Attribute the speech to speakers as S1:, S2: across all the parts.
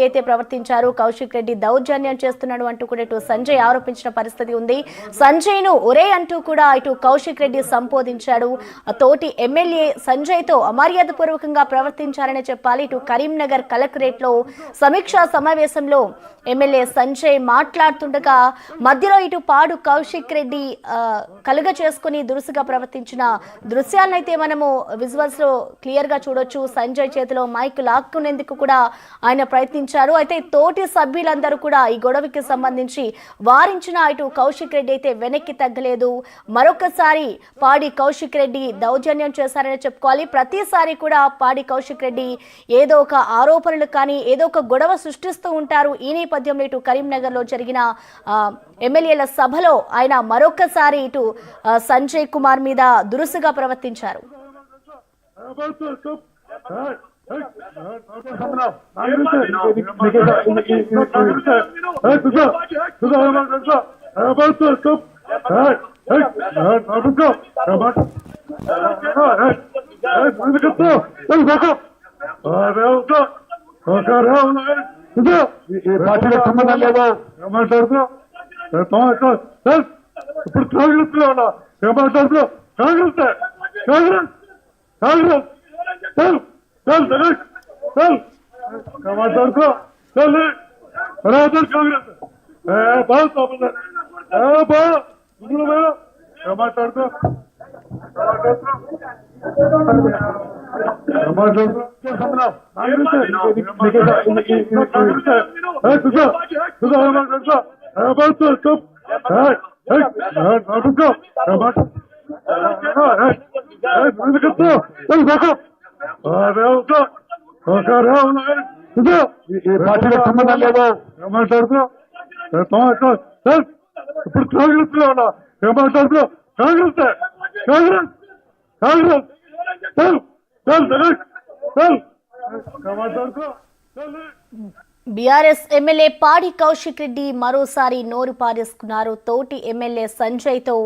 S1: అయితే ప్రవర్తించారు. కౌశిక్ రెడ్డి దౌర్జన్యం చేస్తున్నాడు అంటూ కూడా ఇటు సంజయ్ ఆరోపించిన పరిస్థితి ఉంది. సంజయ్ ను ఒరే అంటూ కూడా ఇటు కౌశిక్ రెడ్డి సంబోధించాడు. తోటి ఎమ్మెల్యే సంజయ్ తో అమర్యాదపూర్వకంగా ప్రవర్తించారని చెప్పాలి. ఇటు కరీంనగర్ కలెక్టరేట్ లో సమీక్షా సమావేశంలో ఎమ్మెల్యే సంజయ్ మాట్లాడుతుండగా మధ్యలో ఇటు పాడు కౌశిక్ రెడ్డి కలుగ చేసుకుని దురుసుగా ప్రవర్తించిన దృశ్యాలనైతే మనము విజువల్స్ లో క్లియర్ గా చూడొచ్చు. సంజయ్ చేతిలో మైక్ లాక్కునేందుకు కూడా ఆయన ప్రయత్నించారు. అయితే తోటి సభ్యులందరూ కూడా ఈ గొడవకి సంబంధించి వారించిన ఇటు కౌశిక్ రెడ్డి అయితే వెనక్కి తగ్గలేదు. మరొకసారి పాడి కౌశిక్ రెడ్డి దౌర్జన్యం చేశారని చెప్పుకోవాలి. ప్రతిసారి కూడా పాడి కౌశిక్ రెడ్డి ఏదో ఒక ఆరోపణలు కానీ ఏదో ఒక గొడవ సృష్టిస్తూ ఉంటారు. ఈ నేపథ్యంలో ఇటు కరీంనగర్ లో జరిగిన ఎమ్మెల్యేల సభలో ఆయన మరొకసారి ఇటు సంజయ్ కుమార్ మీద దురుసుగా ప్రవర్తించారు.
S2: సంబంధం లేదా మాట్లాడుతూ ఇప్పుడు కాంగ్రెస్ లో ఉన్నా మాట్లాడుతూ కాంగ్రెస్ కాంగ్రెస్ కాంగ్రెస్ మాట్లాడుతూ కాంగ్రెస్ మాట్లాడుతూ సంబంధం లేదా మాట్లాడుతూ ఇప్పుడు కాంగ్రెస్ లో ఉన్నా మాట్లాడుతూ కాంగ్రెస్ కాంగ్రెస్ కాంగ్రెస్ మాట్లాడుతూ
S1: బీఆర్ఎస్ ఎమ్మెల్యే పాడి కౌశిక్ రెడ్డి మరోసారి నోరు పారేసుకున్నారు. తోటి ఎమ్మెల్యే సంజయ్ తో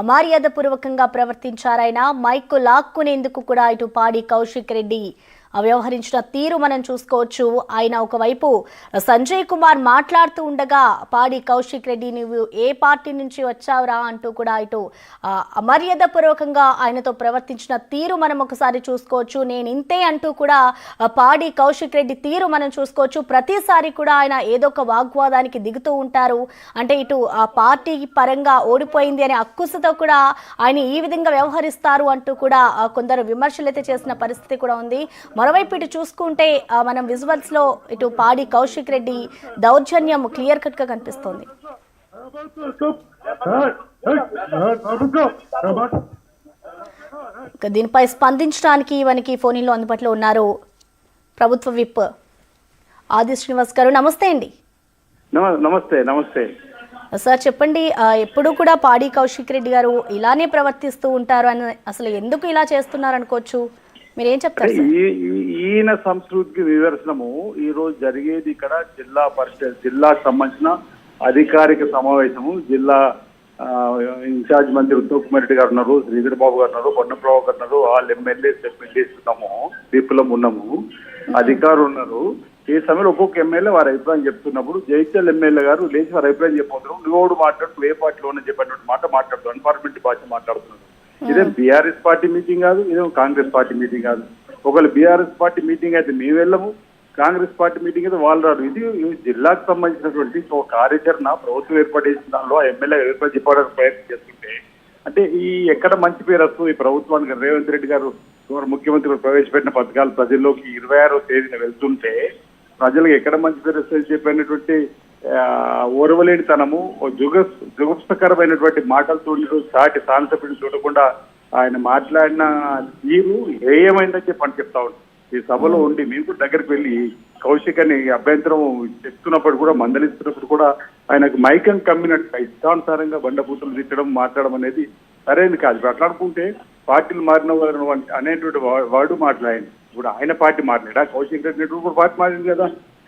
S1: అమర్యాదపూర్వకంగా ప్రవర్తించారాయన. మైకు లాక్కునేందుకు కూడా ఇటు పాడి కౌశిక్ రెడ్డి వ్యవహరించిన తీరు మనం చూసుకోవచ్చు. ఆయన ఒకవైపు సంజయ్ కుమార్ మాట్లాడుతూ ఉండగా పాడి కౌశిక్ రెడ్డి నువ్వు ఏ పార్టీ నుంచి వచ్చావురా అంటూ కూడా ఇటు అమర్యాదపూర్వకంగా ఆయనతో ప్రవర్తించిన తీరు మనం ఒకసారి చూసుకోవచ్చు. నేను ఇంతే అంటూ కూడా పాడి కౌశిక్ రెడ్డి తీరు మనం చూసుకోవచ్చు. ప్రతిసారి కూడా ఆయన ఏదో ఒక వాగ్వాదానికి దిగుతూ ఉంటారు. అంటే ఇటు ఆ పార్టీ పరంగా ఓడిపోయింది అనే అక్కుసుతో కూడా ఆయన ఈ విధంగా వ్యవహరిస్తారు అంటూ కూడా కొందరు విమర్శలు అయితే చేసిన పరిస్థితి కూడా ఉంది. మరోవైపు ఇటు చూసుకుంటే మనం విజువల్స్ లో ఇటు పాడి కౌశిక్ రెడ్డి దౌర్జన్యం క్లియర్ కట్ గా కనిపిస్తోంది. దీనిపై స్పందించడానికి మనకి ఫోన్ లో అందుబాటులో ఉన్నారు ప్రభుత్వ విప్ ఆది శ్రీనివాస్ గారు. నమస్తే అండి.
S3: నమస్తే నమస్తే
S1: సార్ చెప్పండి, ఎప్పుడు కూడా పాడి కౌశిక్ రెడ్డి గారు ఇలానే ప్రవర్తిస్తూ ఉంటారు అని అసలు ఎందుకు ఇలా చేస్తున్నారు అనుకోవచ్చు, మీరేం చెప్తారు?
S3: ఈయన సంస్కృతికి నిదర్శనము ఈ రోజు జరిగేది ఇక్కడ జిల్లా పరిషత్ జిల్లాకు సంబంధించిన అధికారిక సమావేశము. జిల్లా ఇన్ఛార్జ్ మంత్రి ఉత్తమ్ కుమార్ రెడ్డి గారు ఉన్నారు, శ్రీధర్ బాబు గారు ఉన్నారు, పొన్నప్రభు గారు ఉన్నారు, వాళ్ళు ఎమ్మెల్యేస్ ఉన్నాము, విపులం ఉన్నాము, అధికారులు ఉన్నారు. ఈ సమయంలో ఒక్కొక్క ఎమ్మెల్యే వారి అభిప్రాయం చెప్తున్నప్పుడు జైత్యాల ఎమ్మెల్యే గారు లేచి వారి అభిప్రాయం చెప్పబోతున్నారు. నువ్వు మాట్లాడుతూ ఏ పార్టీలో ఉన్నా చెప్పినటువంటి మాట మాట్లాడుతూ అన్పార్లమెంటరీ భాష మాట్లాడుతున్నారు. ఇదేం బీఆర్ఎస్ పార్టీ మీటింగ్ కాదు, ఇదేం కాంగ్రెస్ పార్టీ మీటింగ్ కాదు. ఒకవేళ బీఆర్ఎస్ పార్టీ మీటింగ్ అయితే మేము వెళ్ళము, కాంగ్రెస్ పార్టీ మీటింగ్ అయితే వాళ్ళు రాదు. ఇది జిల్లాకు సంబంధించినటువంటి ఒక కార్యాచరణ ప్రభుత్వం ఏర్పాటు చేసిన దానిలో ఎమ్మెల్యే ఏర్పాటు చెప్పడానికి ప్రయత్నం చేస్తుంటే అంటే ఈ ఎక్కడ మంచి పేరు వస్తుంది ఈ ప్రభుత్వానికి. రేవంత్ రెడ్డి గారు ముఖ్యమంత్రి ప్రవేశపెట్టిన పథకాలు ప్రజల్లోకి 26వ తేదీన వెళ్తుంటే ప్రజలకు ఎక్కడ మంచి పేరు వస్తుంది చెప్పినటువంటి ఓర్వలేనితనము, జుగుప్సకరమైనటువంటి మాటలతో సాటి సాంసభ్యుని చూడకుండా ఆయన మాట్లాడిన తీరు ఏమైందని చెప్పని చెప్తా ఉంటాం. ఈ సభలో ఉండి మేము కూడా దగ్గరికి వెళ్ళి కౌశిక్ అని అభ్యంతరం చెప్తున్నప్పుడు కూడా మందలిస్తున్నప్పుడు కూడా ఆయనకు మైకం కమ్మినట్టు ఇష్టానుసారంగా బండబూతులు తిట్టడం మాట్లాడడం అనేది సరైనది కాదు. ఇప్పుడు అట్లాడుకుంటే పార్టీలు మారిన వారు అనేటువంటి వాడు మాట్లాడింది. ఇప్పుడు ఆయన పార్టీ మాట్లాడా, కౌశిక్ రెడ్డి కూడా పార్టీ మారింది కదా.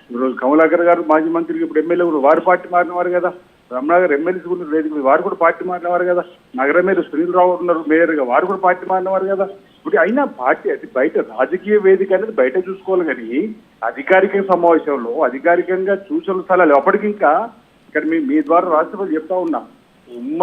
S3: ఇప్పుడు కమలాకర్ గారు మాజీ మంత్రికి ఇప్పుడు ఎమ్మెల్యే కూడా వారు పార్టీ మారినవారు కదా. రమణాగర్ ఎమ్మెల్యేస్ కూడా వారు కూడా పార్టీ మారినవారు కదా. నగర మేయర్ సునీల్ రావు ఉన్నారు మేయర్గా, వారు కూడా పార్టీ మారినవారు కదా. ఇప్పుడు అయినా పార్టీ అది బయట రాజకీయ వేదిక అనేది బయట చూసుకోవాలి కానీ అధికారిక సమావేశంలో అధికారికంగా సూచనలు స్థలాలు అప్పటికింకా ఇక్కడ మీ ద్వారా రాష్ట్రపతి చెప్తా ఉన్నా ఉమ్మడి